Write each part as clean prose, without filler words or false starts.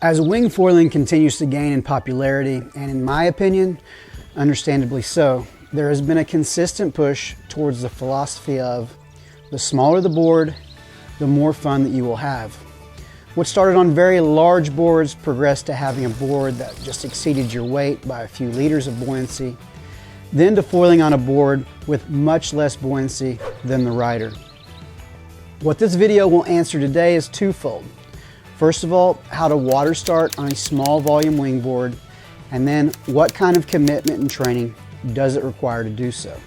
As wing foiling continues to gain in popularity, and in my opinion, understandably so, there has been a consistent push towards the philosophy of the smaller the board, the more fun that you will have. What started on very large boards progressed to having a board that just exceeded your weight by a few liters of buoyancy, then to foiling on a board with much less buoyancy than the rider. What this video will answer today is twofold. First of all, how to water start on a small volume wing board, and then what kind of commitment and training does it require to do so.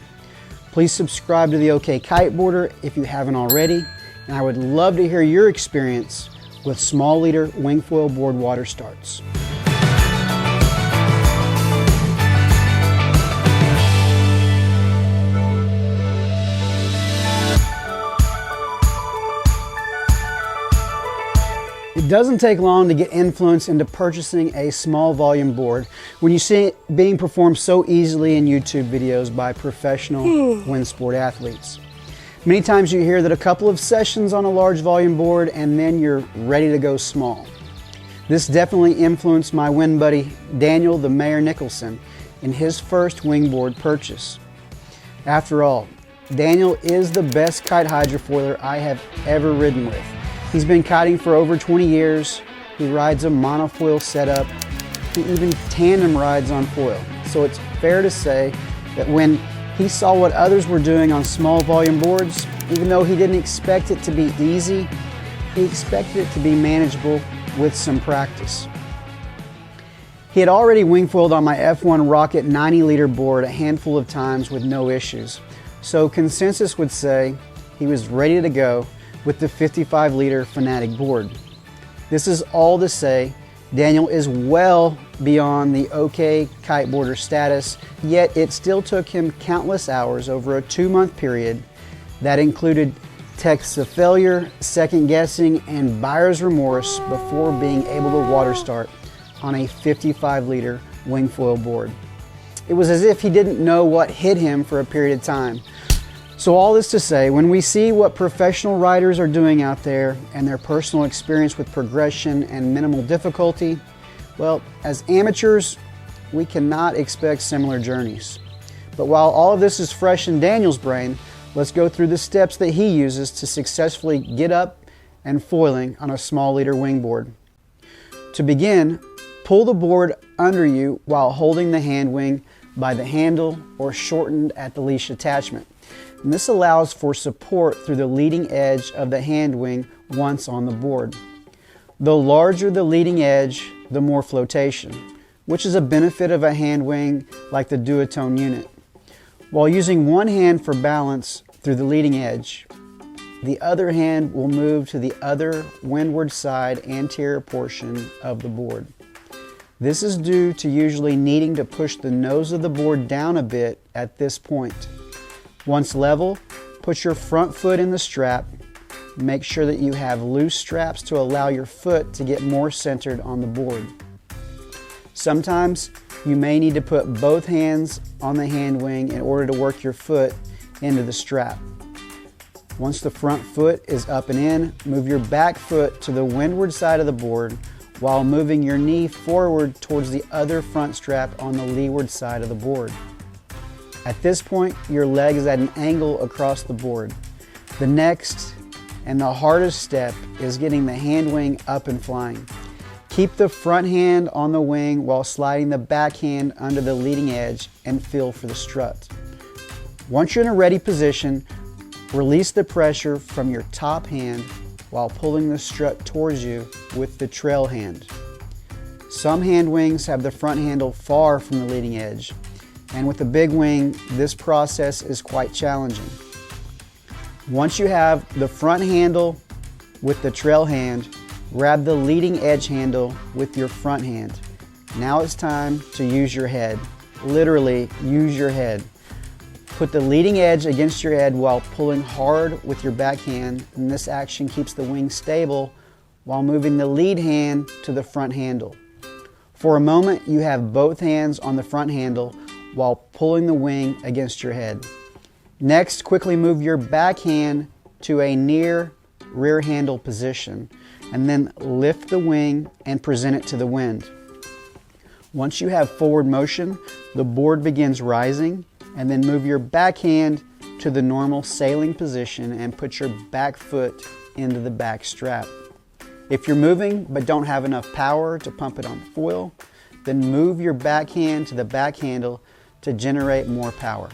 Please subscribe to the OK Kiteboarder if you haven't already, and I would love to hear your experience with small liter Wingfoil board water starts. It doesn't take long to get influence into purchasing a small volume board when you see it being performed so easily in YouTube videos by professional wind sport athletes. Many times you hear that a couple of sessions on a large volume board and then you're ready to go small. This definitely influenced my wind buddy Daniel the Mayor Nicholson in his first wingboard purchase. After all, Daniel is the best kite hydrofoiler I have ever ridden with. He's been kiting for over 20 years. He rides a monofoil setup. He even tandem rides on foil. So it's fair to say that when he saw what others were doing on small volume boards, even though he didn't expect it to be easy, he expected it to be manageable with some practice. He had already wingfoiled on my F1 Rocket 90 liter board a handful of times with no issues. So consensus would say he was ready to go with the 55 liter Fanatic board. This is all to say Daniel is well beyond the OK Kiteboarder status, yet it still took him countless hours over a 2-month period that included texts of failure, second guessing, and buyer's remorse before being able to water start on a 55 liter Wingfoil board. It was as if he didn't know what hit him for a period of time. So all this to say, when we see what professional riders are doing out there and their personal experience with progression and minimal difficulty, well, as amateurs, we cannot expect similar journeys. But while all of this is fresh in Daniel's brain, let's go through the steps that he uses to successfully get up and foiling on a small liter wingboard. To begin, pull the board under you while holding the hand wing by the handle or shortened at the leash attachment. And this allows for support through the leading edge of the hand wing once on the board. The larger the leading edge, the more flotation, which is a benefit of a hand wing like the duotone unit. While using one hand for balance through the leading edge, the other hand will move to the other windward side anterior portion of the board. This is due to usually needing to push the nose of the board down a bit at this point. Once level, put your front foot in the strap. Make sure that you have loose straps to allow your foot to get more centered on the board. Sometimes you may need to put both hands on the hand wing in order to work your foot into the strap. Once the front foot is up and in, move your back foot to the windward side of the board while moving your knee forward towards the other front strap on the leeward side of the board. At this point, your leg is at an angle across the board. The next and the hardest step is getting the hand wing up and flying. Keep the front hand on the wing while sliding the back hand under the leading edge and feel for the strut. Once you're in a ready position, release the pressure from your top hand while pulling the strut towards you with the trail hand. Some hand wings have the front handle far from the leading edge, and with a big wing, this process is quite challenging. Once you have the front handle with the trail hand, grab the leading edge handle with your front hand. Now it's time to use your head. Literally, use your head. Put the leading edge against your head while pulling hard with your back hand, and this action keeps the wing stable while moving the lead hand to the front handle. For a moment, you have both hands on the front handle while pulling the wing against your head. Next, quickly move your back hand to a near rear handle position, and then lift the wing and present it to the wind. Once you have forward motion, the board begins rising, and then move your backhand to the normal sailing position and put your back foot into the back strap. If you're moving but don't have enough power to pump it on the foil, then move your backhand to the back handle to generate more power.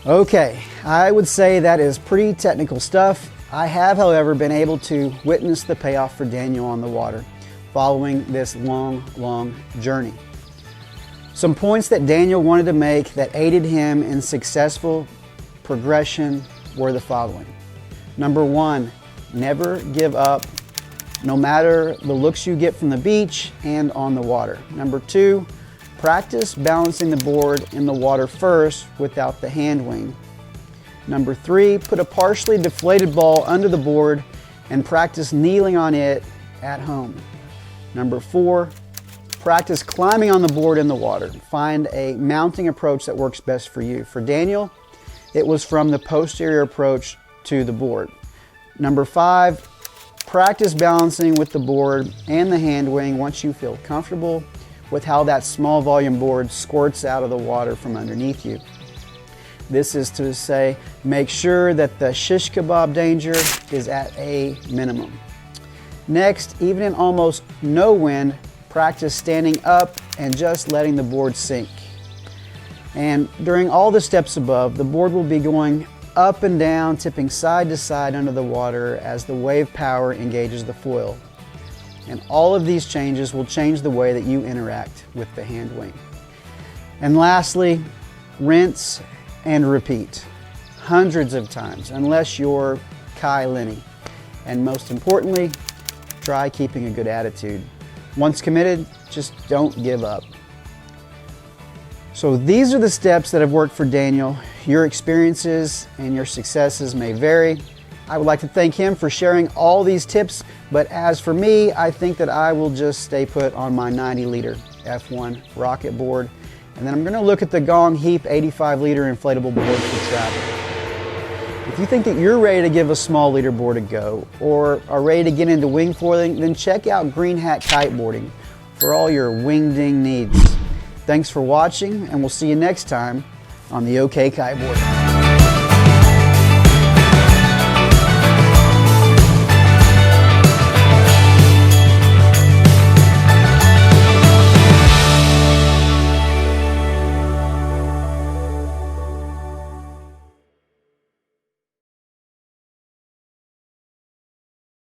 Okay, I would say that is pretty technical stuff. I have, however, been able to witness the payoff for Daniel on the water following this long journey. Some points that Daniel wanted to make that aided him in successful progression were the following. Number one, never give up, no matter the looks you get from the beach and on the water. Number two, practice balancing the board in the water first without the hand wing. Number three, put a partially deflated ball under the board and practice kneeling on it at home. Number four, practice climbing on the board in the water. Find a mounting approach that works best for you. For Daniel, it was from the posterior approach to the board. Number five, practice balancing with the board and the hand wing once you feel comfortable with how that small volume board squirts out of the water from underneath you. This is to say, make sure that the shish kebab danger is at a minimum. Next, even in almost no wind, practice standing up and just letting the board sink. And during all the steps above, the board will be going up and down, tipping side to side under the water as the wave power engages the foil. And all of these changes will change the way that you interact with the hand wing. And lastly, rinse and repeat hundreds of times, unless you're Kai Lenny. And most importantly, try keeping a good attitude. Once committed, just don't give up. So these are the steps that have worked for Daniel. Your experiences and your successes may vary. I would like to thank him for sharing all these tips, but as for me, I think that I will just stay put on my 90-liter F1 rocket board, and then I'm going to look at the Gong Heap 85-liter inflatable board for travel. If you think that you're ready to give a small leaderboard a go, or are ready to get into wing foiling, then check out Green Hat Kiteboarding for all your wingding needs. Thanks for watching, and we'll see you next time on the OK Kiteboard.